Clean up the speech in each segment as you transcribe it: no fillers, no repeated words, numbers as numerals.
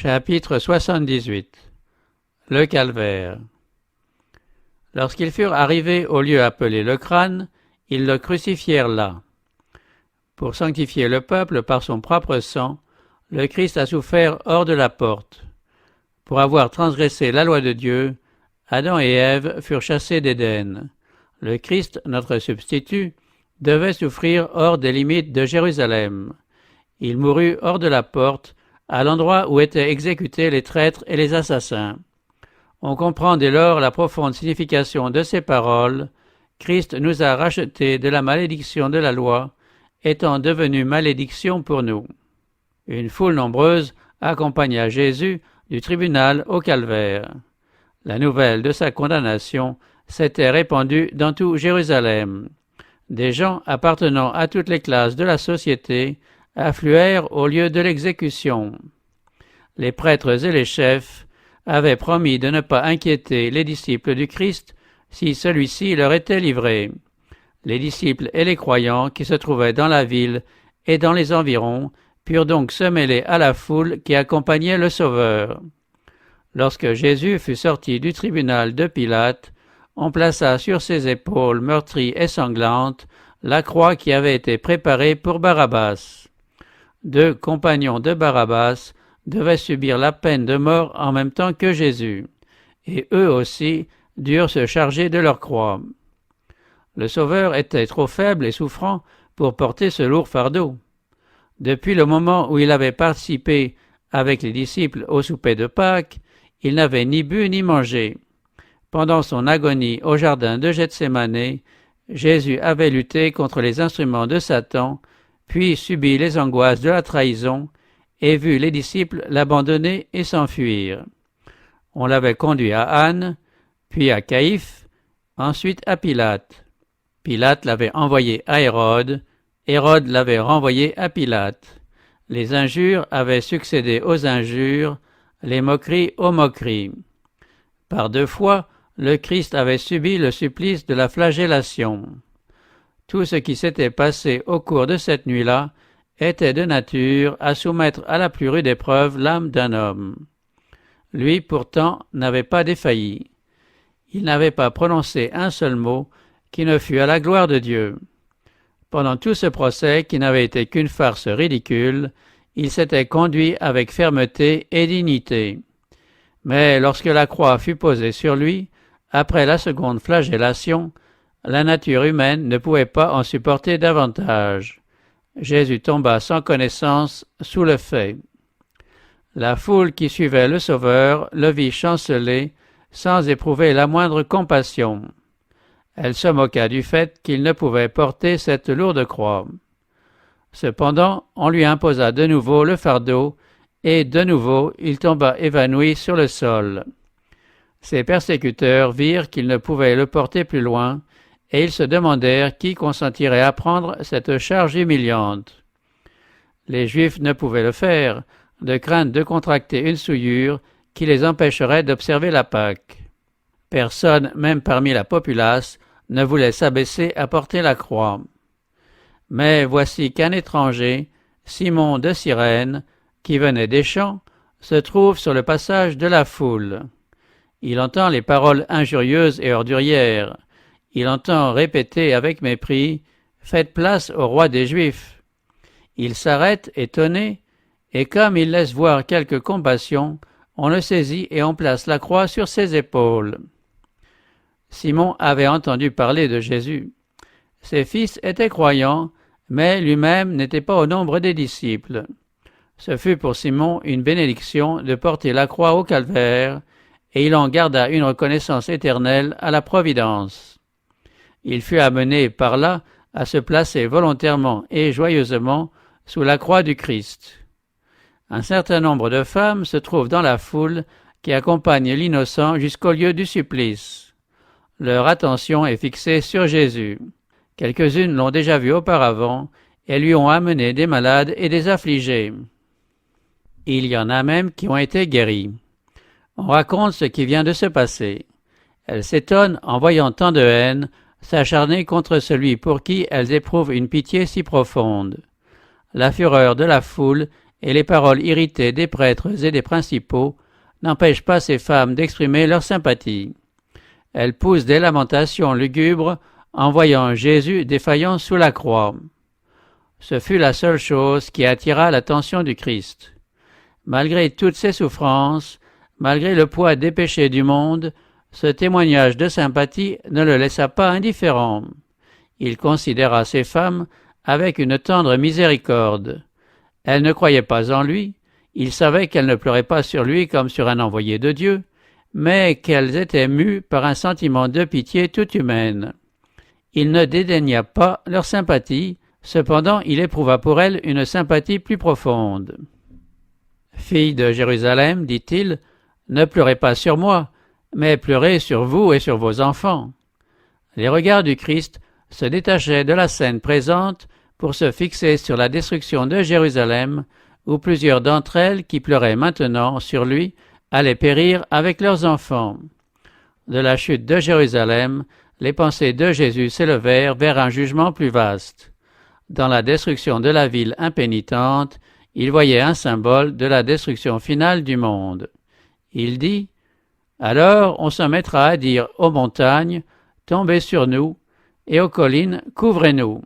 Chapitre 78. Le calvaire. Lorsqu'ils furent arrivés au lieu appelé le crâne, ils le crucifièrent là. Pour sanctifier le peuple par son propre sang, le Christ a souffert hors de la porte. Pour avoir transgressé la loi de Dieu, Adam et Ève furent chassés d'Éden. Le Christ, notre substitut, devait souffrir hors des limites de Jérusalem. Il mourut hors de la porte, à l'endroit où étaient exécutés les traîtres et les assassins. On comprend dès lors la profonde signification de ces paroles. Christ nous a rachetés de la malédiction de la loi, étant devenu malédiction pour nous. Une foule nombreuse accompagna Jésus du tribunal au calvaire. La nouvelle de sa condamnation s'était répandue dans tout Jérusalem. Des gens appartenant à toutes les classes de la société affluèrent au lieu de l'exécution. Les prêtres et les chefs avaient promis de ne pas inquiéter les disciples du Christ si celui-ci leur était livré. Les disciples et les croyants qui se trouvaient dans la ville et dans les environs purent donc se mêler à la foule qui accompagnait le Sauveur. Lorsque Jésus fut sorti du tribunal de Pilate, on plaça sur ses épaules meurtries et sanglantes la croix qui avait été préparée pour Barabbas. 2 compagnons de Barabbas devaient subir la peine de mort en même temps que Jésus, et eux aussi durent se charger de leur croix. Le Sauveur était trop faible et souffrant pour porter ce lourd fardeau. Depuis le moment où il avait participé avec les disciples au souper de Pâques, il n'avait ni bu ni mangé. Pendant son agonie au jardin de Gethsémane, Jésus avait lutté contre les instruments de Satan, puis subi les angoisses de la trahison, et vu les disciples l'abandonner et s'enfuir. On l'avait conduit à Anne, puis à Caïphe, ensuite à Pilate. Pilate l'avait envoyé à Hérode, Hérode l'avait renvoyé à Pilate. Les injures avaient succédé aux injures, les moqueries aux moqueries. Par 2 fois, le Christ avait subi le supplice de la flagellation. Tout ce qui s'était passé au cours de cette nuit-là était de nature à soumettre à la plus rude épreuve l'âme d'un homme. Lui, pourtant, n'avait pas défailli. Il n'avait pas prononcé un seul mot qui ne fût à la gloire de Dieu. Pendant tout ce procès, qui n'avait été qu'une farce ridicule, il s'était conduit avec fermeté et dignité. Mais lorsque la croix fut posée sur lui, après la seconde flagellation, la nature humaine ne pouvait pas en supporter davantage. Jésus tomba sans connaissance sous le fait. La foule qui suivait le Sauveur le vit chanceler sans éprouver la moindre compassion. Elle se moqua du fait qu'il ne pouvait porter cette lourde croix. Cependant, on lui imposa de nouveau le fardeau, et de nouveau il tomba évanoui sur le sol. Ses persécuteurs virent qu'ils ne pouvaient le porter plus loin, et ils se demandèrent qui consentirait à prendre cette charge humiliante. Les Juifs ne pouvaient le faire, de crainte de contracter une souillure qui les empêcherait d'observer la Pâque. Personne, même parmi la populace, ne voulait s'abaisser à porter la croix. Mais voici qu'un étranger, Simon de Cyrène, qui venait des champs, se trouve sur le passage de la foule. Il entend les paroles injurieuses et ordurières. Il entend répéter avec mépris « Faites place au roi des Juifs ». Il s'arrête étonné, et comme il laisse voir quelque compassion, on le saisit et on place la croix sur ses épaules. Simon avait entendu parler de Jésus. Ses fils étaient croyants, mais lui-même n'était pas au nombre des disciples. Ce fut pour Simon une bénédiction de porter la croix au calvaire, et il en garda une reconnaissance éternelle à la Providence. Il fut amené par là à se placer volontairement et joyeusement sous la croix du Christ. Un certain nombre de femmes se trouvent dans la foule qui accompagne l'innocent jusqu'au lieu du supplice. Leur attention est fixée sur Jésus. Quelques-unes l'ont déjà vu auparavant et lui ont amené des malades et des affligés. Il y en a même qui ont été guéris. On raconte ce qui vient de se passer. Elles s'étonnent en voyant tant de haine s'acharner contre celui pour qui elles éprouvent une pitié si profonde. La fureur de la foule et les paroles irritées des prêtres et des principaux n'empêchent pas ces femmes d'exprimer leur sympathie. Elles poussent des lamentations lugubres en voyant Jésus défaillant sous la croix. Ce fut la seule chose qui attira l'attention du Christ. Malgré toutes ses souffrances, malgré le poids des péchés du monde, ce témoignage de sympathie ne le laissa pas indifférent. Il considéra ces femmes avec une tendre miséricorde. Elles ne croyaient pas en lui, il savait qu'elles ne pleuraient pas sur lui comme sur un envoyé de Dieu, mais qu'elles étaient mues par un sentiment de pitié toute humaine. Il ne dédaigna pas leur sympathie, cependant il éprouva pour elles une sympathie plus profonde. « Filles de Jérusalem, dit-il, ne pleurez pas sur moi, mais pleurez sur vous et sur vos enfants. » Les regards du Christ se détachaient de la scène présente pour se fixer sur la destruction de Jérusalem, où plusieurs d'entre elles qui pleuraient maintenant sur lui allaient périr avec leurs enfants. De la chute de Jérusalem, les pensées de Jésus s'élevèrent vers un jugement plus vaste. Dans la destruction de la ville impénitente, il voyait un symbole de la destruction finale du monde. Il dit « Alors on se mettra à dire aux montagnes, tombez sur nous, et aux collines, couvrez-nous.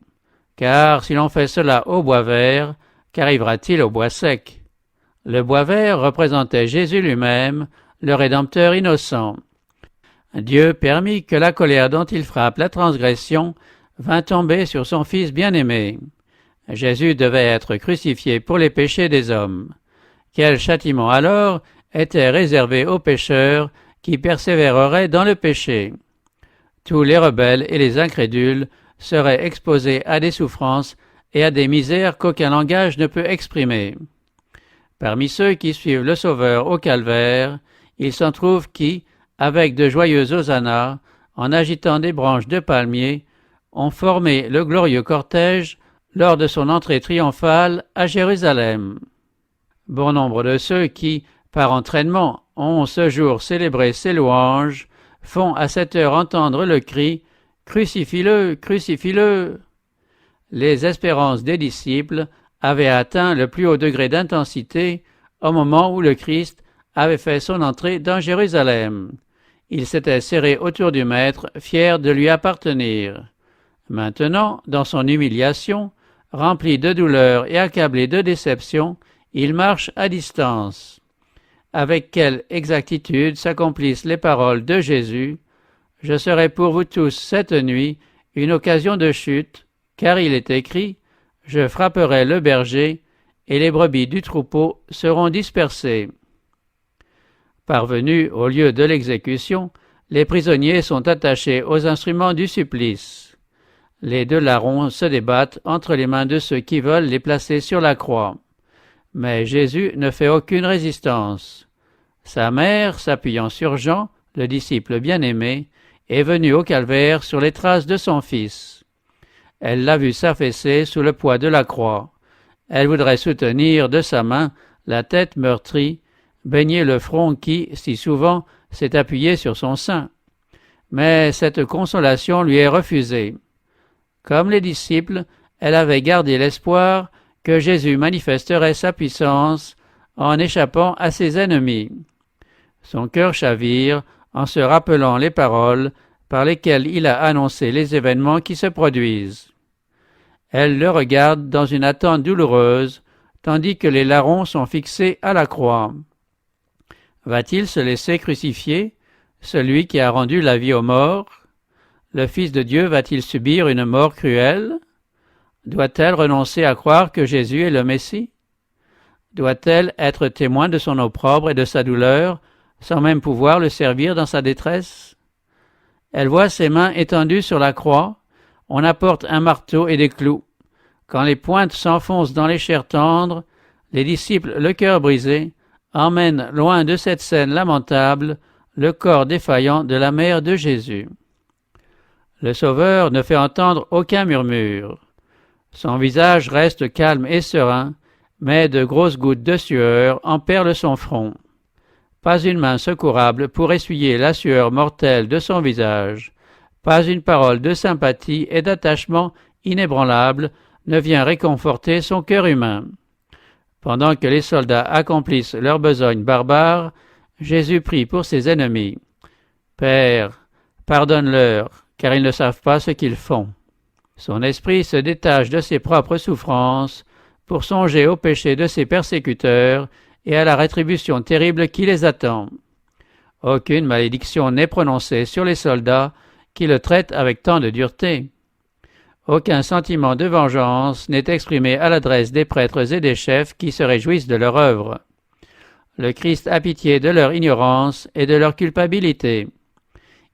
Car si l'on fait cela au bois vert, qu'arrivera-t-il au bois sec ?» Le bois vert représentait Jésus lui-même, le Rédempteur innocent. Dieu permit que la colère dont il frappe la transgression vint tomber sur son Fils bien-aimé. Jésus devait être crucifié pour les péchés des hommes. Quel châtiment alors était réservé aux pécheurs qui persévéreraient dans le péché? Tous les rebelles et les incrédules seraient exposés à des souffrances et à des misères qu'aucun langage ne peut exprimer. Parmi ceux qui suivent le Sauveur au calvaire, il s'en trouve qui, avec de joyeux hosannas, en agitant des branches de palmier, ont formé le glorieux cortège lors de son entrée triomphale à Jérusalem. Bon nombre de ceux qui, par entraînement, ont ce jour célébré ses louanges, font à cette heure entendre le cri « Crucifie-le, crucifie-le !» Les espérances des disciples avaient atteint le plus haut degré d'intensité au moment où le Christ avait fait son entrée dans Jérusalem. Ils s'étaient serrés autour du Maître, fiers de lui appartenir. Maintenant, dans son humiliation, rempli de douleur et accablé de déception, il marche à distance. Avec quelle exactitude s'accomplissent les paroles de Jésus « Je serai pour vous tous cette nuit une occasion de chute, car il est écrit « Je frapperai le berger, et les brebis du troupeau seront dispersées. » Parvenus au lieu de l'exécution, les prisonniers sont attachés aux instruments du supplice. Les deux larrons se débattent entre les mains de ceux qui veulent les placer sur la croix. Mais Jésus ne fait aucune résistance. Sa mère, s'appuyant sur Jean, le disciple bien-aimé, est venue au calvaire sur les traces de son fils. Elle l'a vu s'affaisser sous le poids de la croix. Elle voudrait soutenir de sa main la tête meurtrie, baigner le front qui, si souvent, s'est appuyé sur son sein. Mais cette consolation lui est refusée. Comme les disciples, elle avait gardé l'espoir que Jésus manifesterait sa puissance en échappant à ses ennemis. Son cœur chavire en se rappelant les paroles par lesquelles il a annoncé les événements qui se produisent. Elle le regarde dans une attente douloureuse, tandis que les larrons sont fixés à la croix. Va-t-il se laisser crucifier, celui qui a rendu la vie aux morts? Le Fils de Dieu va-t-il subir une mort cruelle? Doit-elle renoncer à croire que Jésus est le Messie? Doit-elle être témoin de son opprobre et de sa douleur, sans même pouvoir le servir dans sa détresse? Elle voit ses mains étendues sur la croix, on apporte un marteau et des clous. Quand les pointes s'enfoncent dans les chairs tendres, les disciples, le cœur brisé, emmènent loin de cette scène lamentable le corps défaillant de la mère de Jésus. Le Sauveur ne fait entendre aucun murmure. Son visage reste calme et serein, mais de grosses gouttes de sueur emperlent son front. Pas une main secourable pour essuyer la sueur mortelle de son visage. Pas une parole de sympathie et d'attachement inébranlable ne vient réconforter son cœur humain. Pendant que les soldats accomplissent leur besogne barbare, Jésus prie pour ses ennemis. « Père, pardonne-leur, car ils ne savent pas ce qu'ils font. » Son esprit se détache de ses propres souffrances pour songer au péché de ses persécuteurs et à la rétribution terrible qui les attend. Aucune malédiction n'est prononcée sur les soldats qui le traitent avec tant de dureté. Aucun sentiment de vengeance n'est exprimé à l'adresse des prêtres et des chefs qui se réjouissent de leur œuvre. Le Christ a pitié de leur ignorance et de leur culpabilité.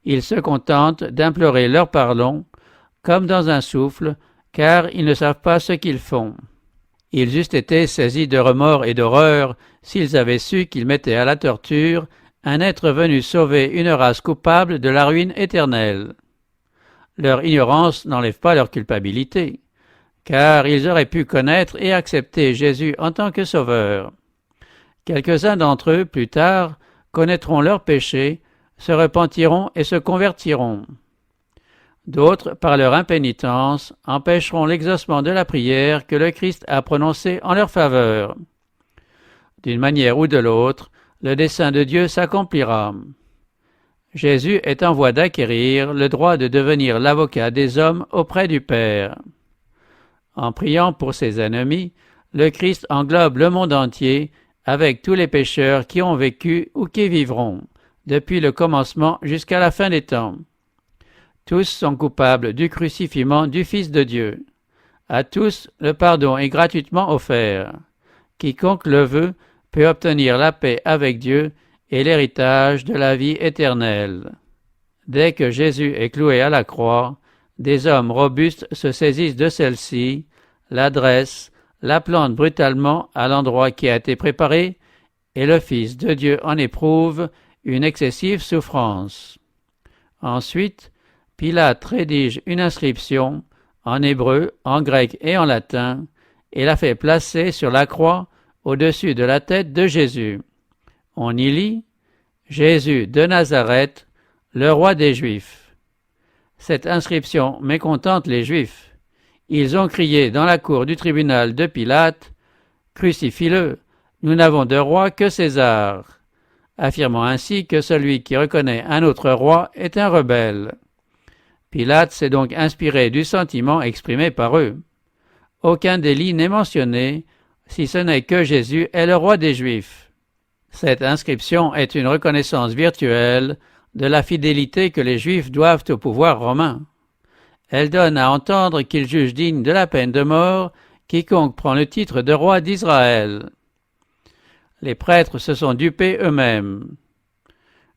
Il se contente d'implorer leur pardon, comme dans un souffle, car ils ne savent pas ce qu'ils font. Ils eussent été saisis de remords et d'horreur s'ils avaient su qu'ils mettaient à la torture un être venu sauver une race coupable de la ruine éternelle. Leur ignorance n'enlève pas leur culpabilité, car ils auraient pu connaître et accepter Jésus en tant que sauveur. Quelques-uns d'entre eux, plus tard, connaîtront leurs péchés, se repentiront et se convertiront. D'autres, par leur impénitence, empêcheront l'exaucement de la prière que le Christ a prononcée en leur faveur. D'une manière ou de l'autre, le dessein de Dieu s'accomplira. Jésus est en voie d'acquérir le droit de devenir l'avocat des hommes auprès du Père. En priant pour ses ennemis, le Christ englobe le monde entier avec tous les pécheurs qui ont vécu ou qui vivront, depuis le commencement jusqu'à la fin des temps. Tous sont coupables du crucifixion du Fils de Dieu. À tous, le pardon est gratuitement offert. Quiconque le veut peut obtenir la paix avec Dieu et l'héritage de la vie éternelle. Dès que Jésus est cloué à la croix, des hommes robustes se saisissent de celle-ci, l'adressent, la plantent brutalement à l'endroit qui a été préparé, et le Fils de Dieu en éprouve une excessive souffrance. Ensuite, Pilate rédige une inscription, en hébreu, en grec et en latin, et la fait placer sur la croix au-dessus de la tête de Jésus. On y lit « Jésus de Nazareth, le roi des Juifs ». Cette inscription mécontente les Juifs. Ils ont crié dans la cour du tribunal de Pilate « Crucifie-le, nous n'avons de roi que César », affirmant ainsi que celui qui reconnaît un autre roi est un rebelle. Pilate s'est donc inspiré du sentiment exprimé par eux. Aucun délit n'est mentionné, si ce n'est que Jésus est le roi des Juifs. Cette inscription est une reconnaissance virtuelle de la fidélité que les Juifs doivent au pouvoir romain. Elle donne à entendre qu'ils jugent digne de la peine de mort quiconque prend le titre de roi d'Israël. Les prêtres se sont dupés eux-mêmes.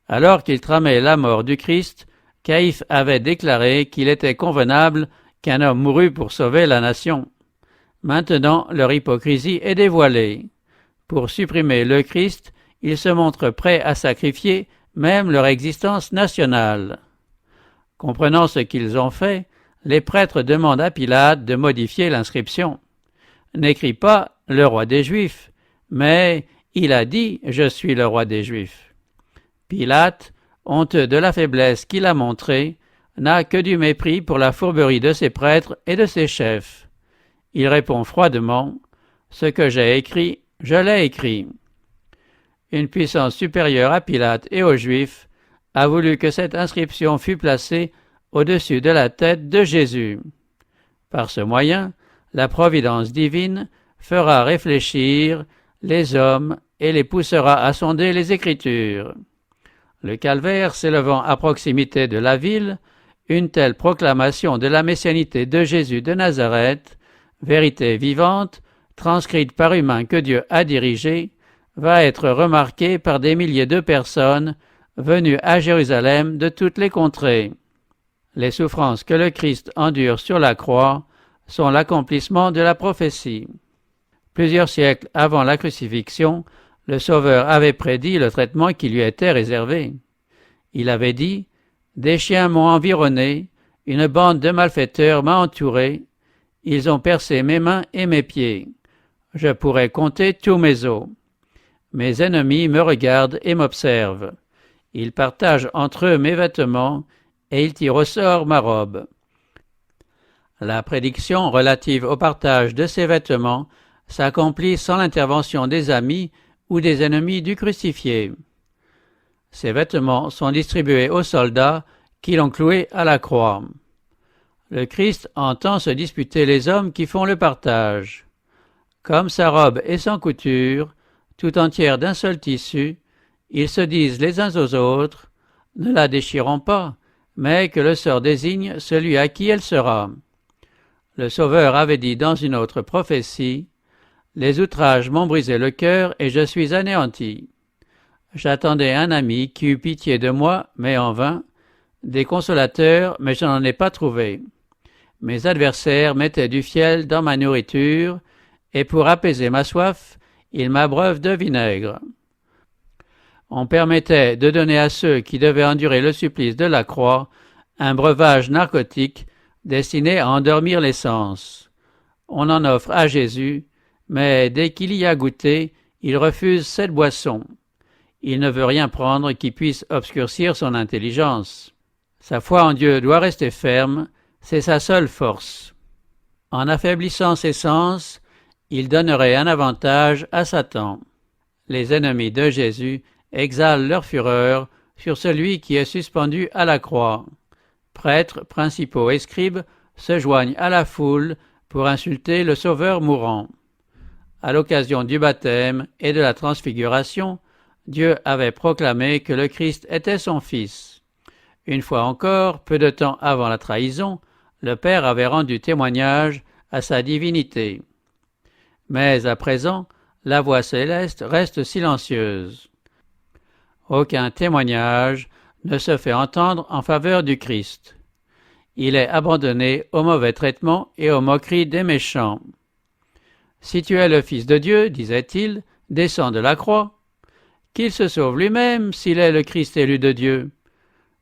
Alors qu'ils tramaient la mort du Christ, Caïphe avait déclaré qu'il était convenable qu'un homme mourût pour sauver la nation. Maintenant, leur hypocrisie est dévoilée. Pour supprimer le Christ, ils se montrent prêts à sacrifier même leur existence nationale. Comprenant ce qu'ils ont fait, les prêtres demandent à Pilate de modifier l'inscription. N'écris pas « le roi des Juifs », mais il a dit « je suis le roi des Juifs ». Pilate, honteux de la faiblesse qu'il a montrée, n'a que du mépris pour la fourberie de ses prêtres et de ses chefs. Il répond froidement « Ce que j'ai écrit, je l'ai écrit ». Une puissance supérieure à Pilate et aux Juifs a voulu que cette inscription fût placée au-dessus de la tête de Jésus. Par ce moyen, la providence divine fera réfléchir les hommes et les poussera à sonder les Écritures. Le calvaire s'élevant à proximité de la ville, une telle proclamation de la messianité de Jésus de Nazareth, vérité vivante, transcrite par humain que Dieu a dirigée, va être remarquée par des milliers de personnes venues à Jérusalem de toutes les contrées. Les souffrances que le Christ endure sur la croix sont l'accomplissement de la prophétie. Plusieurs siècles avant la crucifixion, le Sauveur avait prédit le traitement qui lui était réservé. Il avait dit « Des chiens m'ont environné, une bande de malfaiteurs m'a entouré, ils ont percé mes mains et mes pieds. Je pourrais compter tous mes os. Mes ennemis me regardent et m'observent. Ils partagent entre eux mes vêtements et ils tirent au sort ma robe. » La prédiction relative au partage de ces vêtements s'accomplit sans l'intervention des amis ou des ennemis du crucifié. Ses vêtements sont distribués aux soldats qui l'ont cloué à la croix. Le Christ entend se disputer les hommes qui font le partage. Comme sa robe est sans couture, tout entière d'un seul tissu, ils se disent les uns aux autres, « Ne la déchirons pas, mais que le sort désigne celui à qui elle sera. » Le Sauveur avait dit dans une autre prophétie, « Les outrages m'ont brisé le cœur et je suis anéanti. J'attendais un ami qui eut pitié de moi, mais en vain, des consolateurs, mais je n'en ai pas trouvé. Mes adversaires mettaient du fiel dans ma nourriture, et pour apaiser ma soif, ils m'abreuvent de vinaigre. » On permettait de donner à ceux qui devaient endurer le supplice de la croix un breuvage narcotique destiné à endormir les sens. On en offre à Jésus, mais dès qu'il y a goûté, il refuse cette boisson. Il ne veut rien prendre qui puisse obscurcir son intelligence. Sa foi en Dieu doit rester ferme, c'est sa seule force. En affaiblissant ses sens, il donnerait un avantage à Satan. Les ennemis de Jésus exhalent leur fureur sur celui qui est suspendu à la croix. Prêtres, principaux et scribes se joignent à la foule pour insulter le Sauveur mourant. À l'occasion du baptême et de la transfiguration, Dieu avait proclamé que le Christ était son Fils. Une fois encore, peu de temps avant la trahison, le Père avait rendu témoignage à sa divinité. Mais à présent, la voix céleste reste silencieuse. Aucun témoignage ne se fait entendre en faveur du Christ. Il est abandonné au mauvais traitement et aux moqueries des méchants. « Si tu es le Fils de Dieu, disait-il, descends de la croix. Qu'il se sauve lui-même s'il est le Christ élu de Dieu. »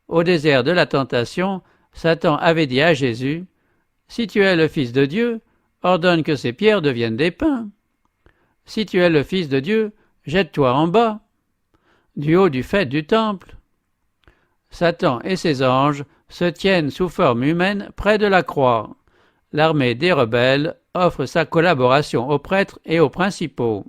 Au désert de la tentation, Satan avait dit à Jésus, « Si tu es le Fils de Dieu, ordonne que ces pierres deviennent des pains. Si tu es le Fils de Dieu, jette-toi en bas, du haut du faîte du temple. » Satan et ses anges se tiennent sous forme humaine près de la croix. L'armée des rebelles offre sa collaboration aux prêtres et aux principaux.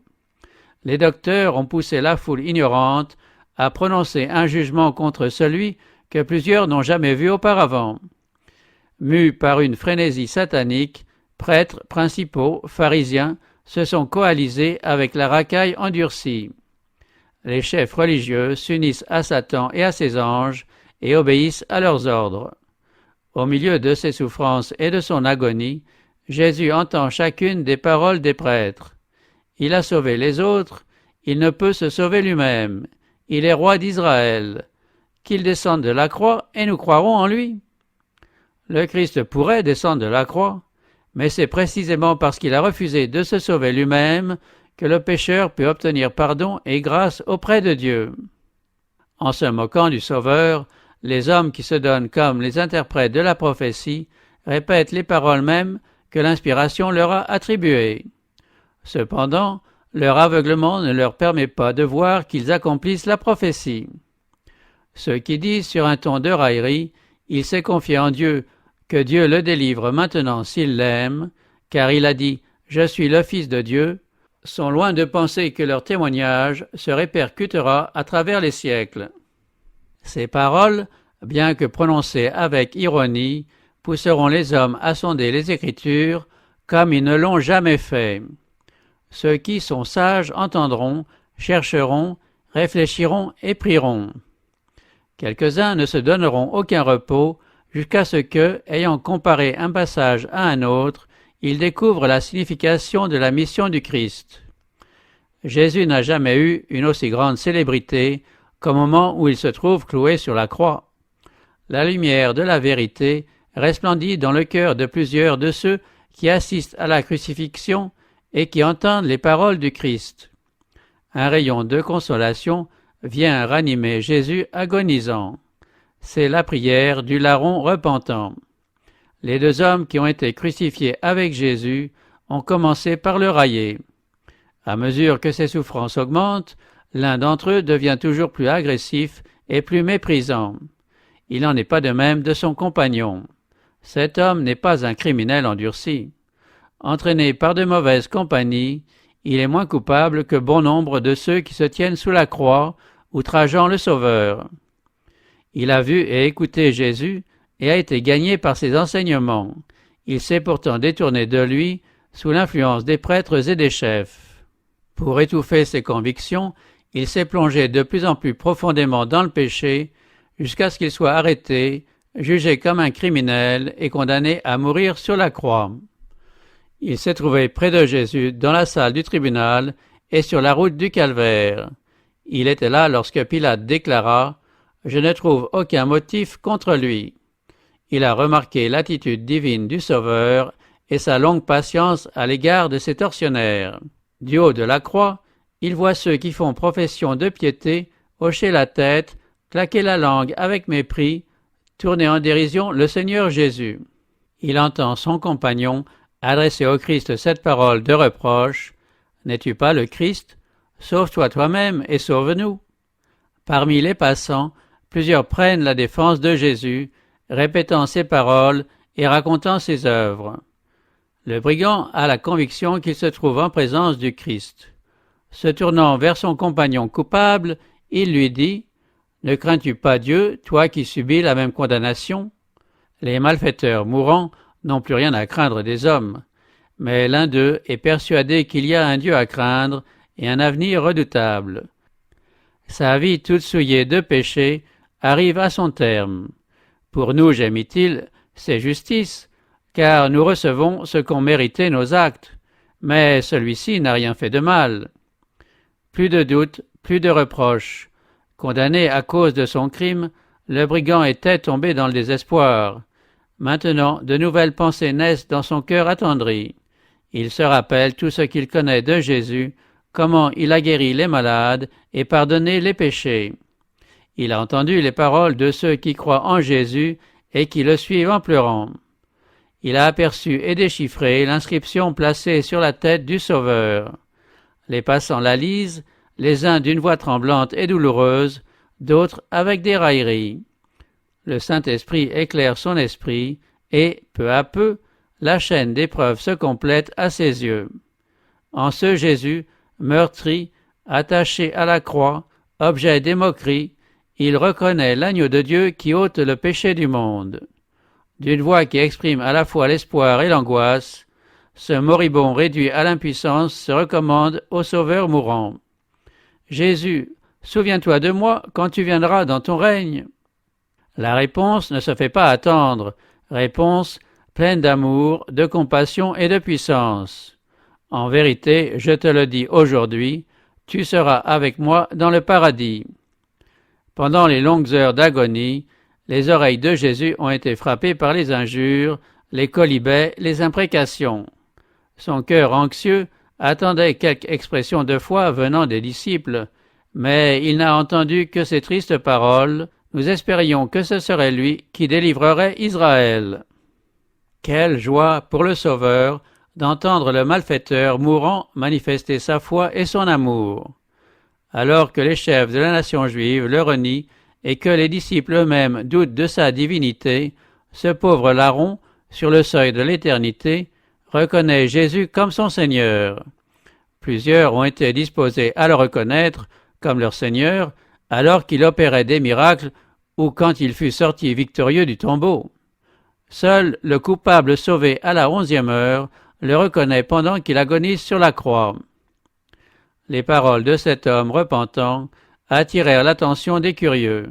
Les docteurs ont poussé la foule ignorante à prononcer un jugement contre celui que plusieurs n'ont jamais vu auparavant. Mus par une frénésie satanique, prêtres, principaux, pharisiens se sont coalisés avec la racaille endurcie. Les chefs religieux s'unissent à Satan et à ses anges et obéissent à leurs ordres. Au milieu de ses souffrances et de son agonie, Jésus entend chacune des paroles des prêtres. Il a sauvé les autres, il ne peut se sauver lui-même. Il est roi d'Israël. Qu'il descende de la croix et nous croirons en lui. Le Christ pourrait descendre de la croix, mais c'est précisément parce qu'il a refusé de se sauver lui-même que le pécheur peut obtenir pardon et grâce auprès de Dieu. En se moquant du Sauveur, les hommes qui se donnent comme les interprètes de la prophétie répètent les paroles mêmes que l'inspiration leur a attribuées. Cependant, leur aveuglement ne leur permet pas de voir qu'ils accomplissent la prophétie. Ceux qui disent sur un ton de raillerie « Il s'est confié en Dieu, que Dieu le délivre maintenant s'il l'aime, car il a dit « Je suis le Fils de Dieu », sont loin de penser que leur témoignage se répercutera à travers les siècles. Ces paroles, bien que prononcées avec ironie, pousseront les hommes à sonder les Écritures comme ils ne l'ont jamais fait. Ceux qui sont sages entendront, chercheront, réfléchiront et prieront. Quelques-uns ne se donneront aucun repos jusqu'à ce que, ayant comparé un passage à un autre, ils découvrent la signification de la mission du Christ. Jésus n'a jamais eu une aussi grande célébrité qu'au moment où il se trouve cloué sur la croix. La lumière de la vérité resplendit dans le cœur de plusieurs de ceux qui assistent à la crucifixion et qui entendent les paroles du Christ. Un rayon de consolation vient ranimer Jésus agonisant. C'est la prière du larron repentant. Les deux hommes qui ont été crucifiés avec Jésus ont commencé par le railler. À mesure que ses souffrances augmentent, l'un d'entre eux devient toujours plus agressif et plus méprisant. Il n'en est pas de même de son compagnon. Cet homme n'est pas un criminel endurci. entraîné par de mauvaises compagnies, il est moins coupable que bon nombre de ceux qui se tiennent sous la croix, outrageant le Sauveur. Il a vu et écouté Jésus et a été gagné par ses enseignements. Il s'est pourtant détourné de lui sous l'influence des prêtres et des chefs. Pour étouffer ses convictions, il s'est plongé de plus en plus profondément dans le péché jusqu'à ce qu'il soit arrêté, jugé comme un criminel et condamné à mourir sur la croix. Il s'est trouvé près de Jésus dans la salle du tribunal et sur la route du Calvaire. Il était là lorsque Pilate déclara « Je ne trouve aucun motif contre lui ». Il a remarqué l'attitude divine du Sauveur et sa longue patience à l'égard de ses tortionnaires. Du haut de la croix, il voit ceux qui font profession de piété hocher la tête, claquer la langue avec mépris, tourner en dérision le Seigneur Jésus. Il entend son compagnon adresser au Christ cette parole de reproche « N'es-tu pas le Christ? Sauve-toi toi-même et sauve-nous ». Parmi les passants, plusieurs prennent la défense de Jésus, répétant ses paroles et racontant ses œuvres. Le brigand a la conviction qu'il se trouve en présence du Christ. Se tournant vers son compagnon coupable, il lui dit « Ne crains-tu pas Dieu, toi qui subis la même condamnation ?» Les malfaiteurs mourants n'ont plus rien à craindre des hommes, mais l'un d'eux est persuadé qu'il y a un Dieu à craindre et un avenir redoutable. Sa vie toute souillée de péché arrive à son terme. Pour nous, gémit-il, c'est justice, car nous recevons ce qu'ont mérité nos actes, mais celui-ci n'a rien fait de mal. Plus de doute, plus de reproches. Condamné à cause de son crime, le brigand était tombé dans le désespoir. Maintenant, de nouvelles pensées naissent dans son cœur attendri. Il se rappelle tout ce qu'il connaît de Jésus, comment il a guéri les malades et pardonné les péchés. Il a entendu les paroles de ceux qui croient en Jésus et qui le suivent en pleurant. Il a aperçu et déchiffré l'inscription placée sur la tête du Sauveur. Les passants la lisent, les uns d'une voix tremblante et douloureuse, d'autres avec des railleries. Le Saint-Esprit éclaire son esprit et, peu à peu, la chaîne d'épreuves se complète à ses yeux. En ce Jésus, meurtri, attaché à la croix, objet des moqueries, il reconnaît l'agneau de Dieu qui ôte le péché du monde. D'une voix qui exprime à la fois l'espoir et l'angoisse, ce moribond réduit à l'impuissance se recommande au Sauveur mourant. « Jésus, souviens-toi de moi quand tu viendras dans ton règne. » La réponse ne se fait pas attendre, réponse pleine d'amour, de compassion et de puissance. « En vérité, je te le dis aujourd'hui, tu seras avec moi dans le paradis. » Pendant les longues heures d'agonie, les oreilles de Jésus ont été frappées par les injures, les quolibets, les imprécations. Son cœur anxieux attendait quelque expression de foi venant des disciples, mais il n'a entendu que ces tristes paroles. Nous espérions que ce serait lui qui délivrerait Israël. Quelle joie pour le Sauveur d'entendre le malfaiteur mourant manifester sa foi et son amour. Alors que les chefs de la nation juive le renient et que les disciples eux-mêmes doutent de sa divinité, ce pauvre larron, sur le seuil de l'éternité, reconnaît Jésus comme son Seigneur. Plusieurs ont été disposés à le reconnaître comme leur Seigneur, alors qu'il opérait des miracles ou quand il fut sorti victorieux du tombeau. Seul le coupable sauvé à la 11e heure le reconnaît pendant qu'il agonise sur la croix. Les paroles de cet homme repentant attirèrent l'attention des curieux.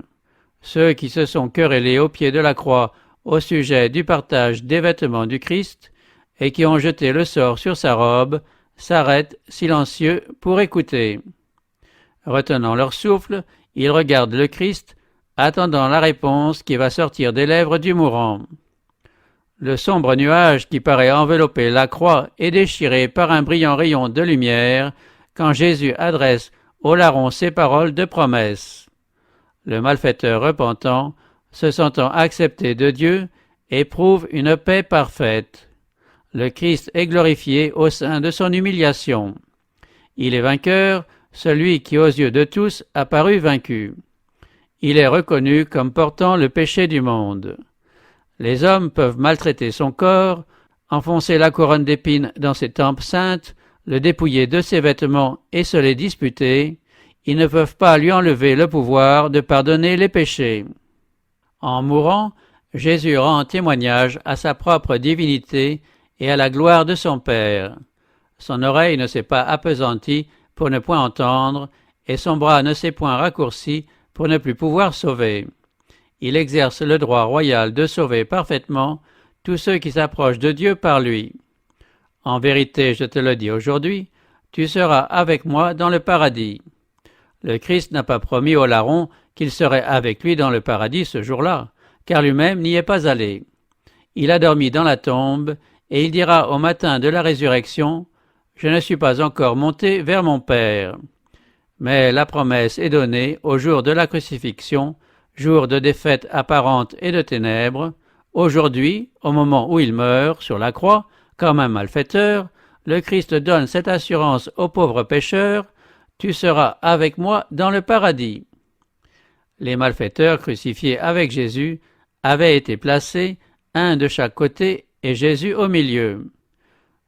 Ceux qui se sont querellés au pied de la croix au sujet du partage des vêtements du Christ et qui ont jeté le sort sur sa robe s'arrêtent silencieux pour écouter. Retenant leur souffle, ils regardent le Christ, attendant la réponse qui va sortir des lèvres du mourant. Le sombre nuage qui paraît envelopper la croix est déchiré par un brillant rayon de lumière quand Jésus adresse au larron ces paroles de promesse. Le malfaiteur repentant, se sentant accepté de Dieu, éprouve une paix parfaite. Le Christ est glorifié au sein de son humiliation. Il est vainqueur, celui qui aux yeux de tous a paru vaincu. Il est reconnu comme portant le péché du monde. Les hommes peuvent maltraiter son corps, enfoncer la couronne d'épines dans ses tempes saintes, le dépouiller de ses vêtements et se les disputer, ils ne peuvent pas lui enlever le pouvoir de pardonner les péchés. En mourant, Jésus rend témoignage à sa propre divinité et à la gloire de son Père. Son oreille ne s'est pas appesantie pour ne point entendre, et son bras ne s'est point raccourci pour ne plus pouvoir sauver. Il exerce le droit royal de sauver parfaitement tous ceux qui s'approchent de Dieu par lui. En vérité, je te le dis aujourd'hui, tu seras avec moi dans le paradis. Le Christ n'a pas promis au larron qu'il serait avec lui dans le paradis ce jour-là, car lui-même n'y est pas allé. Il a dormi dans la tombe, et il dira au matin de la résurrection, « Je ne suis pas encore monté vers mon Père. » Mais la promesse est donnée au jour de la crucifixion, jour de défaite apparente et de ténèbres. Aujourd'hui, au moment où il meurt sur la croix, comme un malfaiteur, le Christ donne cette assurance aux pauvres pécheurs, « Tu seras avec moi dans le paradis. » Les malfaiteurs crucifiés avec Jésus avaient été placés, un de chaque côté et Jésus au milieu.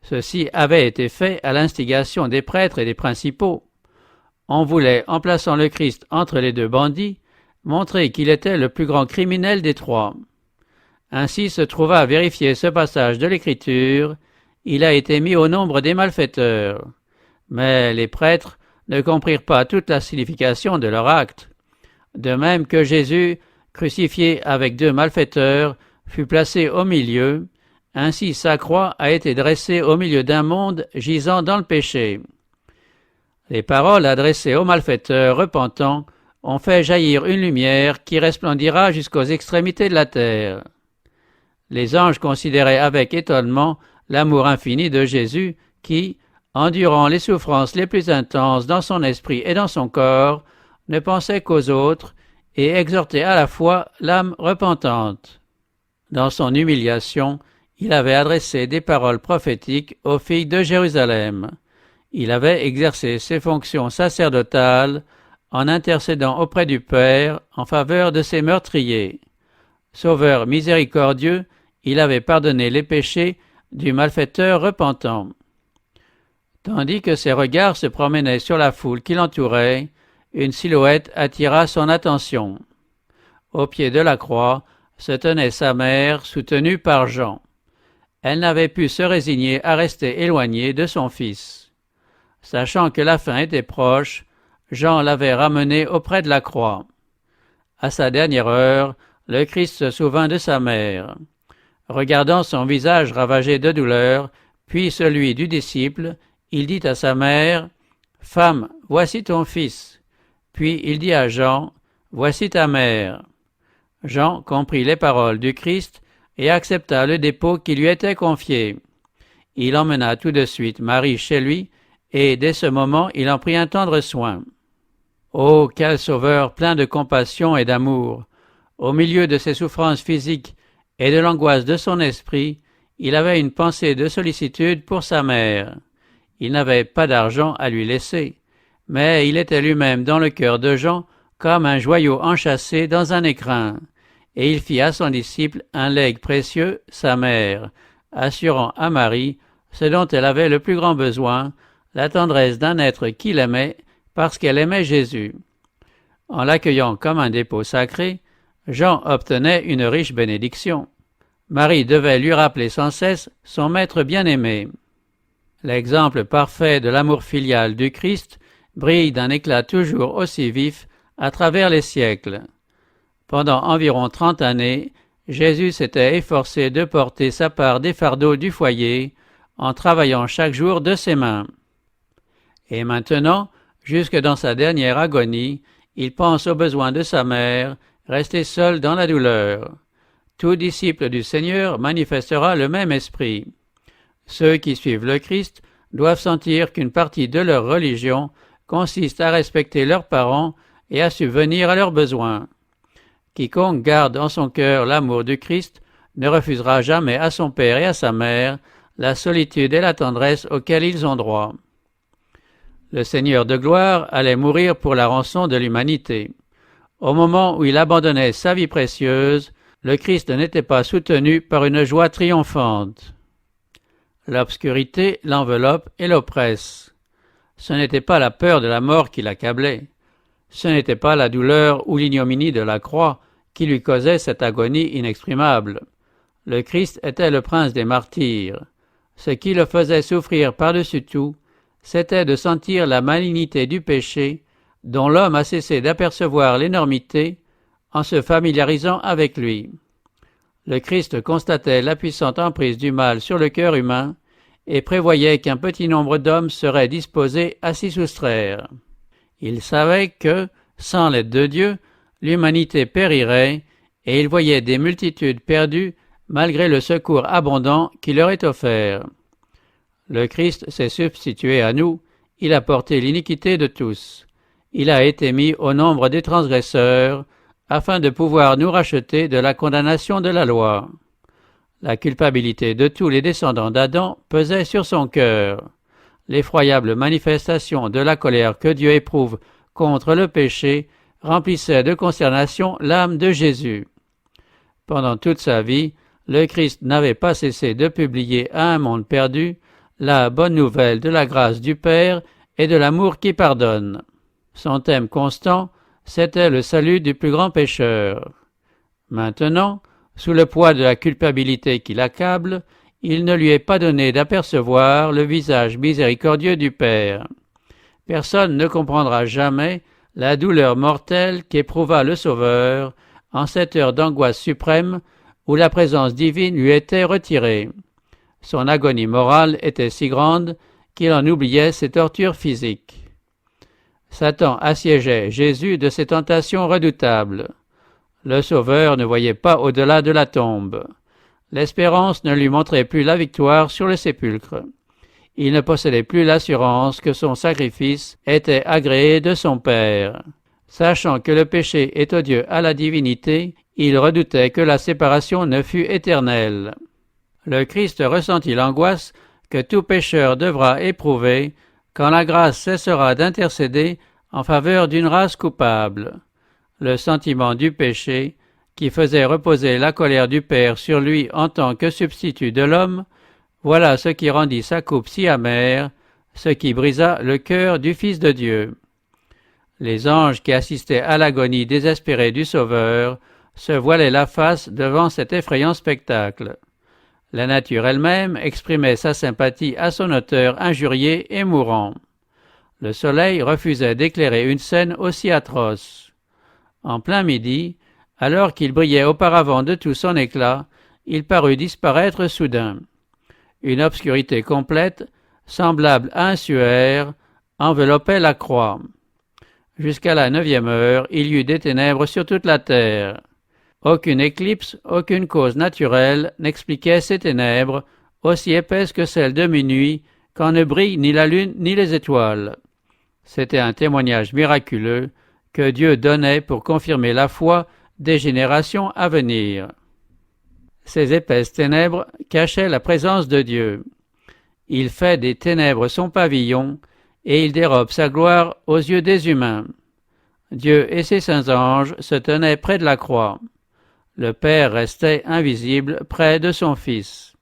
Ceci avait été fait à l'instigation des prêtres et des principaux. On voulait, en plaçant le Christ entre les deux bandits, montrer qu'il était le plus grand criminel des trois. Ainsi se trouva à vérifier ce passage de l'Écriture, il a été mis au nombre des malfaiteurs. Mais les prêtres ne comprirent pas toute la signification de leur acte. De même que Jésus, crucifié avec deux malfaiteurs, fut placé au milieu, ainsi sa croix a été dressée au milieu d'un monde gisant dans le péché. Les paroles adressées aux malfaiteurs repentants ont fait jaillir une lumière qui resplendira jusqu'aux extrémités de la terre. Les anges considéraient avec étonnement l'amour infini de Jésus qui, endurant les souffrances les plus intenses dans son esprit et dans son corps, ne pensait qu'aux autres et exhortait à la fois l'âme repentante. Dans son humiliation, il avait adressé des paroles prophétiques aux filles de Jérusalem. Il avait exercé ses fonctions sacerdotales en intercédant auprès du Père en faveur de ses meurtriers. Sauveur miséricordieux, il avait pardonné les péchés du malfaiteur repentant. Tandis que ses regards se promenaient sur la foule qui l'entourait, une silhouette attira son attention. Au pied de la croix se tenait sa mère, soutenue par Jean. Elle n'avait pu se résigner à rester éloignée de son fils. Sachant que la fin était proche, Jean l'avait ramené auprès de la croix. À sa dernière heure, le Christ se souvint de sa mère. Regardant son visage ravagé de douleur, puis celui du disciple, il dit à sa mère, « Femme, voici ton fils. » Puis il dit à Jean, « Voici ta mère. » Jean comprit les paroles du Christ et accepta le dépôt qui lui était confié. Il emmena tout de suite Marie chez lui, et dès ce moment il en prit un tendre soin. Oh, quel sauveur plein de compassion et d'amour! Au milieu de ses souffrances physiques et de l'angoisse de son esprit, il avait une pensée de sollicitude pour sa mère. Il n'avait pas d'argent à lui laisser, mais il était lui-même dans le cœur de Jean comme un joyau enchâssé dans un écrin, et il fit à son disciple un legs précieux, sa mère, assurant à Marie ce dont elle avait le plus grand besoin, la tendresse d'un être qu'il aimait parce qu'elle aimait Jésus. En l'accueillant comme un dépôt sacré, Jean obtenait une riche bénédiction. Marie devait lui rappeler sans cesse son maître bien-aimé. L'exemple parfait de l'amour filial du Christ brille d'un éclat toujours aussi vif à travers les siècles. Pendant environ 30 années, Jésus s'était efforcé de porter sa part des fardeaux du foyer en travaillant chaque jour de ses mains. Et maintenant, jusque dans sa dernière agonie, il pense aux besoins de sa mère, restée seule dans la douleur. Tout disciple du Seigneur manifestera le même esprit. Ceux qui suivent le Christ doivent sentir qu'une partie de leur religion consiste à respecter leurs parents et à subvenir à leurs besoins. Quiconque garde en son cœur l'amour du Christ ne refusera jamais à son père et à sa mère la solitude et la tendresse auxquelles ils ont droit. Le Seigneur de gloire allait mourir pour la rançon de l'humanité. Au moment où il abandonnait sa vie précieuse, le Christ n'était pas soutenu par une joie triomphante. L'obscurité l'enveloppe et l'oppresse. Ce n'était pas la peur de la mort qui l'accablait. Ce n'était pas la douleur ou l'ignominie de la croix qui lui causait cette agonie inexprimable. Le Christ était le prince des martyrs. Ce qui le faisait souffrir par-dessus tout, c'était de sentir la malignité du péché, dont l'homme a cessé d'apercevoir l'énormité en se familiarisant avec lui. Le Christ constatait la puissante emprise du mal sur le cœur humain et prévoyait qu'un petit nombre d'hommes seraient disposés à s'y soustraire. Il savait que, sans l'aide de Dieu, l'humanité périrait, et il voyait des multitudes perdues malgré le secours abondant qui leur est offert. Le Christ s'est substitué à nous, il a porté l'iniquité de tous. Il a été mis au nombre des transgresseurs, afin de pouvoir nous racheter de la condamnation de la loi. La culpabilité de tous les descendants d'Adam pesait sur son cœur. L'effroyable manifestation de la colère que Dieu éprouve contre le péché remplissait de consternation l'âme de Jésus. Pendant toute sa vie, le Christ n'avait pas cessé de publier à un monde perdu la bonne nouvelle de la grâce du Père et de l'amour qui pardonne. Son thème constant, c'était le salut du plus grand pécheur. Maintenant, sous le poids de la culpabilité qui l'accable, il ne lui est pas donné d'apercevoir le visage miséricordieux du Père. Personne ne comprendra jamais la douleur mortelle qu'éprouva le Sauveur en cette heure d'angoisse suprême où la présence divine lui était retirée. Son agonie morale était si grande qu'il en oubliait ses tortures physiques. Satan assiégeait Jésus de ses tentations redoutables. Le Sauveur ne voyait pas au-delà de la tombe. L'espérance ne lui montrait plus la victoire sur le sépulcre. Il ne possédait plus l'assurance que son sacrifice était agréé de son Père. Sachant que le péché est odieux à la divinité, il redoutait que la séparation ne fût éternelle. Le Christ ressentit l'angoisse que tout pécheur devra éprouver quand la grâce cessera d'intercéder en faveur d'une race coupable. Le sentiment du péché, qui faisait reposer la colère du Père sur lui en tant que substitut de l'homme, voilà ce qui rendit sa coupe si amère, ce qui brisa le cœur du Fils de Dieu. Les anges qui assistaient à l'agonie désespérée du Sauveur se voilaient la face devant cet effrayant spectacle. La nature elle-même exprimait sa sympathie à son auteur injurié et mourant. Le soleil refusait d'éclairer une scène aussi atroce. En plein midi, alors qu'il brillait auparavant de tout son éclat, il parut disparaître soudain. Une obscurité complète, semblable à un suaire, enveloppait la croix. Jusqu'à la 9e heure, il y eut des ténèbres sur toute la terre. Aucune éclipse, aucune cause naturelle n'expliquait ces ténèbres, aussi épaisses que celles de minuit, quand ne brillent ni la lune ni les étoiles. C'était un témoignage miraculeux que Dieu donnait pour confirmer la foi des générations à venir. Ces épaisses ténèbres cachaient la présence de Dieu. Il fait des ténèbres son pavillon, et il dérobe sa gloire aux yeux des humains. Dieu et ses saints anges se tenaient près de la croix. Le Père restait invisible près de son Fils.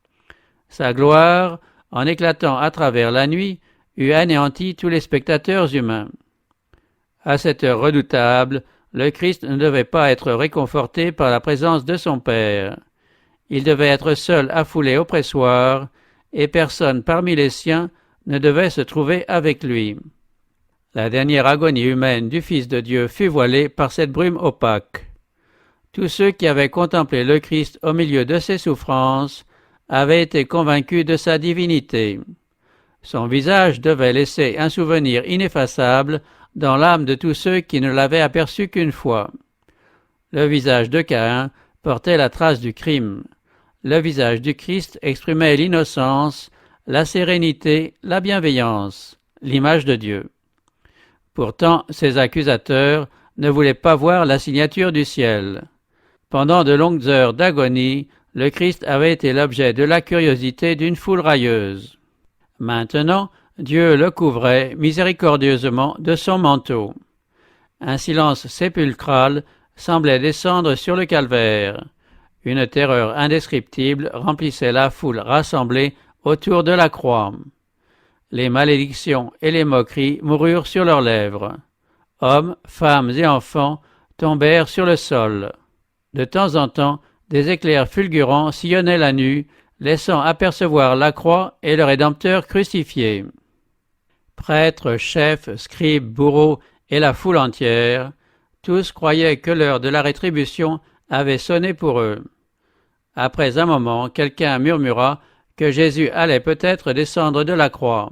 Sa gloire, en éclatant à travers la nuit, eût anéanti tous les spectateurs humains. À cette heure redoutable, le Christ ne devait pas être réconforté par la présence de son Père. Il devait être seul affoulé au pressoir, et personne parmi les siens ne devait se trouver avec lui. La dernière agonie humaine du Fils de Dieu fut voilée par cette brume opaque. Tous ceux qui avaient contemplé le Christ au milieu de ses souffrances avaient été convaincus de sa divinité. Son visage devait laisser un souvenir ineffaçable dans l'âme de tous ceux qui ne l'avaient aperçu qu'une fois. Le visage de Caïn portait la trace du crime. Le visage du Christ exprimait l'innocence, la sérénité, la bienveillance, l'image de Dieu. Pourtant, ses accusateurs ne voulaient pas voir la signature du ciel. Pendant de longues heures d'agonie, le Christ avait été l'objet de la curiosité d'une foule railleuse. Maintenant, Dieu le couvrait miséricordieusement de son manteau. Un silence sépulcral semblait descendre sur le calvaire. Une terreur indescriptible remplissait la foule rassemblée autour de la croix. Les malédictions et les moqueries moururent sur leurs lèvres. Hommes, femmes et enfants tombèrent sur le sol. De temps en temps, des éclairs fulgurants sillonnaient la nue, laissant apercevoir la croix et le Rédempteur crucifié. Prêtres, chefs, scribes, bourreaux et la foule entière, tous croyaient que l'heure de la rétribution avait sonné pour eux. Après un moment, quelqu'un murmura que Jésus allait peut-être descendre de la croix.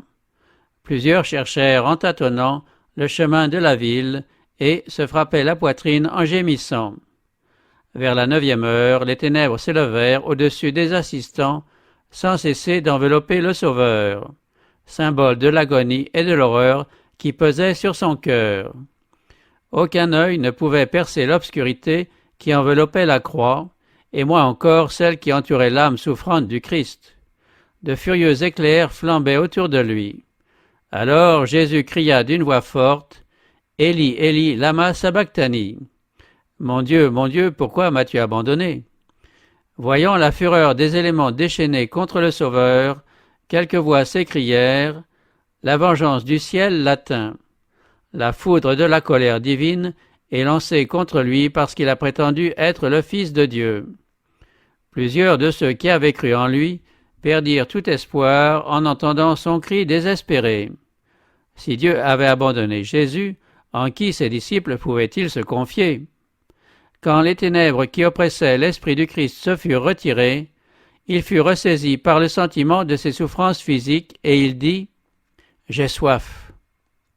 Plusieurs cherchèrent en tâtonnant le chemin de la ville et se frappaient la poitrine en gémissant. Vers la 9e heure, les ténèbres s'élevèrent au-dessus des assistants, sans cesser d'envelopper le Sauveur, symbole de l'agonie et de l'horreur qui pesait sur son cœur. Aucun œil ne pouvait percer l'obscurité qui enveloppait la croix, et moins encore celle qui entourait l'âme souffrante du Christ. De furieux éclairs flambaient autour de lui. Alors Jésus cria d'une voix forte, « Élie, Élie, lama sabachthani » ? Mon Dieu, pourquoi m'as-tu abandonné » Voyant la fureur des éléments déchaînés contre le Sauveur, quelques voix s'écrièrent, « La vengeance du ciel l'atteint. » La foudre de la colère divine est lancée contre lui parce qu'il a prétendu être le Fils de Dieu. Plusieurs de ceux qui avaient cru en lui perdirent tout espoir en entendant son cri désespéré. Si Dieu avait abandonné Jésus, en qui ses disciples pouvaient-ils se confier ? Quand les ténèbres qui oppressaient l'esprit du Christ se furent retirées, il fut ressaisi par le sentiment de ses souffrances physiques et il dit « J'ai soif ».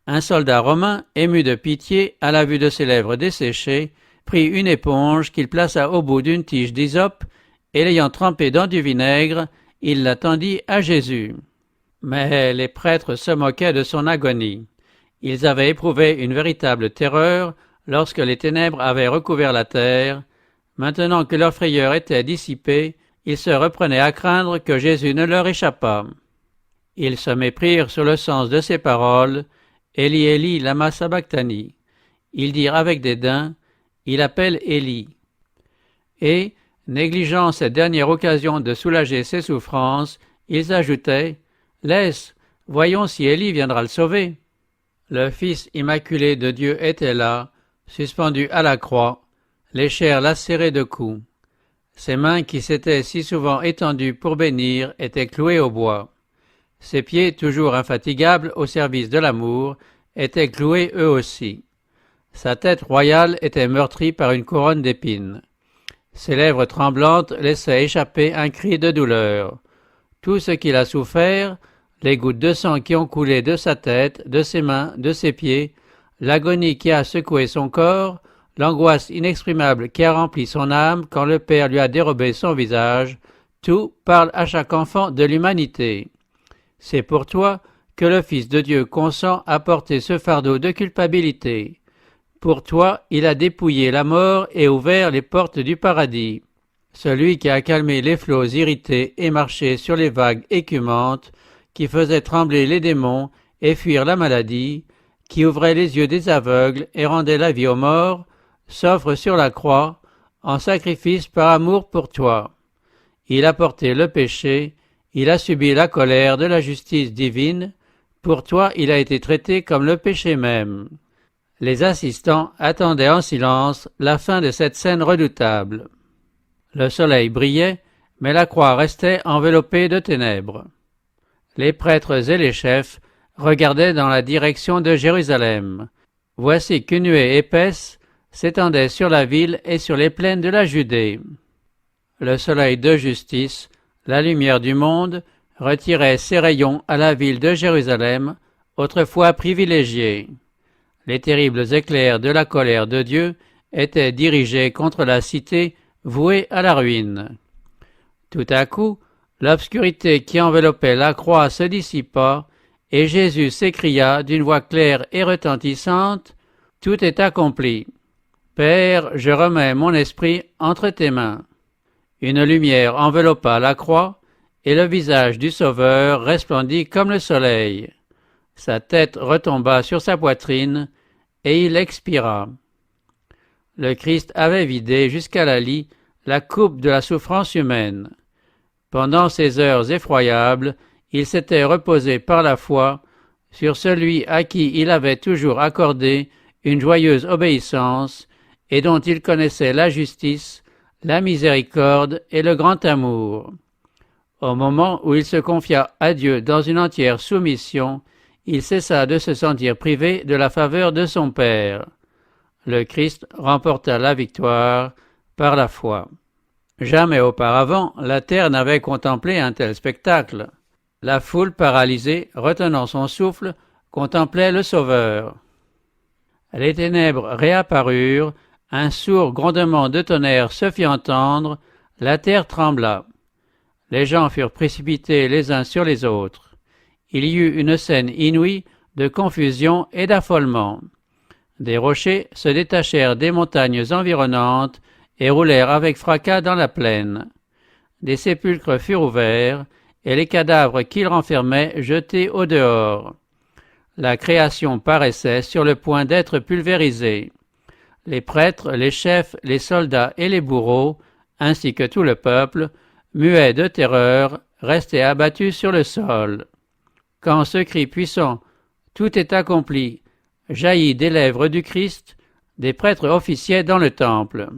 Un soldat romain, ému de pitié à la vue de ses lèvres desséchées, prit une éponge qu'il plaça au bout d'une tige d'hysope et l'ayant trempée dans du vinaigre, il la tendit à Jésus. Mais les prêtres se moquaient de son agonie. Ils avaient éprouvé une véritable terreur lorsque les ténèbres avaient recouvert la terre. Maintenant que leur frayeur était dissipée, ils se reprenaient à craindre que Jésus ne leur échappât. Ils se méprirent sur le sens de ces paroles, « Élie, Élie, lama sabachthani » Ils dirent avec dédain, « Il appelle Élie » Et, négligeant cette dernière occasion de soulager ses souffrances, ils ajoutaient, « Laisse, voyons si Élie viendra le sauver. » Le Fils immaculé de Dieu était là, suspendu à la croix, les chairs lacérées de coups. Ses mains qui s'étaient si souvent étendues pour bénir étaient clouées au bois. Ses pieds, toujours infatigables au service de l'amour, étaient cloués eux aussi. Sa tête royale était meurtrie par une couronne d'épines. Ses lèvres tremblantes laissaient échapper un cri de douleur. Tout ce qu'il a souffert, les gouttes de sang qui ont coulé de sa tête, de ses mains, de ses pieds, l'agonie qui a secoué son corps, l'angoisse inexprimable qui a rempli son âme quand le Père lui a dérobé son visage, tout parle à chaque enfant de l'humanité. C'est pour toi que le Fils de Dieu consent à porter ce fardeau de culpabilité. Pour toi, il a dépouillé la mort et ouvert les portes du paradis. Celui qui a calmé les flots irrités et marché sur les vagues écumantes, qui faisait trembler les démons et fuir la maladie, qui ouvrait les yeux des aveugles et rendait la vie aux morts, s'offre sur la croix en sacrifice par amour pour toi. Il a porté le péché, il a subi la colère de la justice divine, pour toi il a été traité comme le péché même. Les assistants attendaient en silence la fin de cette scène redoutable. Le soleil brillait, mais la croix restait enveloppée de ténèbres. Les prêtres et les chefs regardaient dans la direction de Jérusalem. Voici qu'une nuée épaisse s'étendait sur la ville et sur les plaines de la Judée. Le soleil de justice, la lumière du monde, retirait ses rayons à la ville de Jérusalem, autrefois privilégiée. Les terribles éclairs de la colère de Dieu étaient dirigés contre la cité vouée à la ruine. Tout à coup, l'obscurité qui enveloppait la croix se dissipa, et Jésus s'écria d'une voix claire et retentissante, « Tout est accompli. Père, je remets mon esprit entre tes mains. » Une lumière enveloppa la croix, et le visage du Sauveur resplendit comme le soleil. Sa tête retomba sur sa poitrine, et il expira. Le Christ avait vidé jusqu'à la lie la coupe de la souffrance humaine. Pendant ces heures effroyables, il s'était reposé par la foi sur celui à qui il avait toujours accordé une joyeuse obéissance et dont il connaissait la justice, la miséricorde et le grand amour. Au moment où il se confia à Dieu dans une entière soumission, il cessa de se sentir privé de la faveur de son Père. Le Christ remporta la victoire par la foi. Jamais auparavant, la terre n'avait contemplé un tel spectacle. La foule paralysée, retenant son souffle, contemplait le Sauveur. Les ténèbres réapparurent, un sourd grondement de tonnerre se fit entendre, la terre trembla. Les gens furent précipités les uns sur les autres. Il y eut une scène inouïe de confusion et d'affolement. Des rochers se détachèrent des montagnes environnantes et roulèrent avec fracas dans la plaine. Des sépulcres furent ouverts, et les cadavres qu'ils renfermaient jetés au dehors. La création paraissait sur le point d'être pulvérisée. Les prêtres, les chefs, les soldats et les bourreaux, ainsi que tout le peuple, muets de terreur, restaient abattus sur le sol. Quand ce cri puissant « Tout est accompli » jaillit des lèvres du Christ, des prêtres officiaient dans le temple.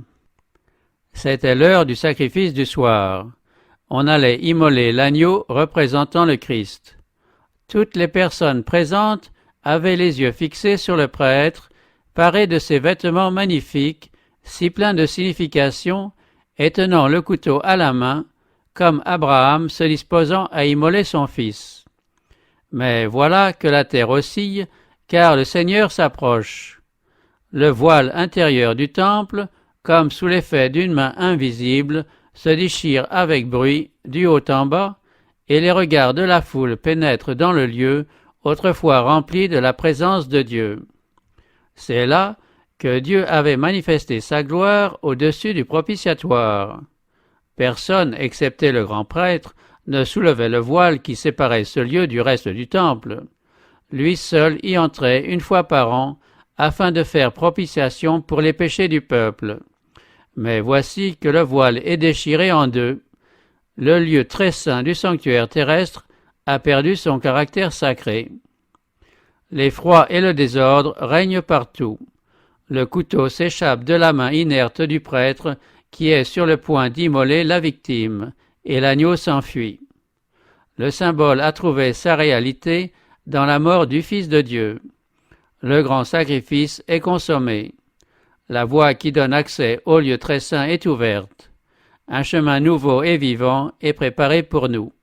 C'était l'heure du sacrifice du soir. On allait immoler l'agneau représentant le Christ. Toutes les personnes présentes avaient les yeux fixés sur le prêtre, paré de ses vêtements magnifiques, si pleins de signification, et tenant le couteau à la main, comme Abraham se disposant à immoler son fils. Mais voilà que la terre oscille, car le Seigneur s'approche. Le voile intérieur du temple, comme sous l'effet d'une main invisible, se déchire avec bruit du haut en bas, et les regards de la foule pénètrent dans le lieu autrefois rempli de la présence de Dieu. C'est là que Dieu avait manifesté sa gloire au-dessus du propitiatoire. Personne, excepté le grand prêtre, ne soulevait le voile qui séparait ce lieu du reste du temple. Lui seul y entrait une fois par an, afin de faire propitiation pour les péchés du peuple. Mais voici que le voile est déchiré en deux. Le lieu très saint du sanctuaire terrestre a perdu son caractère sacré. L'effroi et le désordre règnent partout. Le couteau s'échappe de la main inerte du prêtre qui est sur le point d'immoler la victime, et l'agneau s'enfuit. Le symbole a trouvé sa réalité dans la mort du Fils de Dieu. Le grand sacrifice est consommé. La voie qui donne accès au lieu très saint est ouverte. Un chemin nouveau et vivant est préparé pour nous.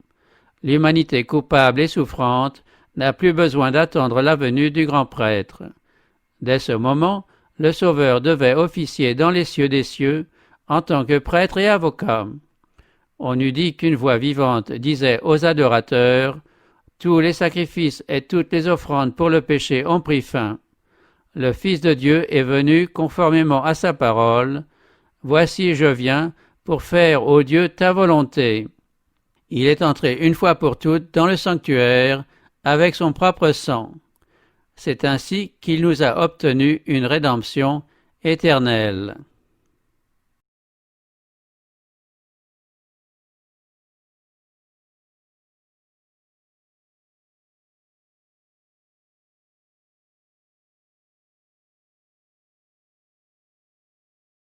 L'humanité coupable et souffrante n'a plus besoin d'attendre la venue du grand prêtre. Dès ce moment, le Sauveur devait officier dans les cieux des cieux en tant que prêtre et avocat. On eût dit qu'une voix vivante disait aux adorateurs « Tous les sacrifices et toutes les offrandes pour le péché ont pris fin. Le Fils de Dieu est venu conformément à sa parole. Voici je viens pour faire, ô Dieu, ta volonté. » Il est entré une fois pour toutes dans le sanctuaire avec son propre sang. C'est ainsi qu'il nous a obtenu une rédemption éternelle.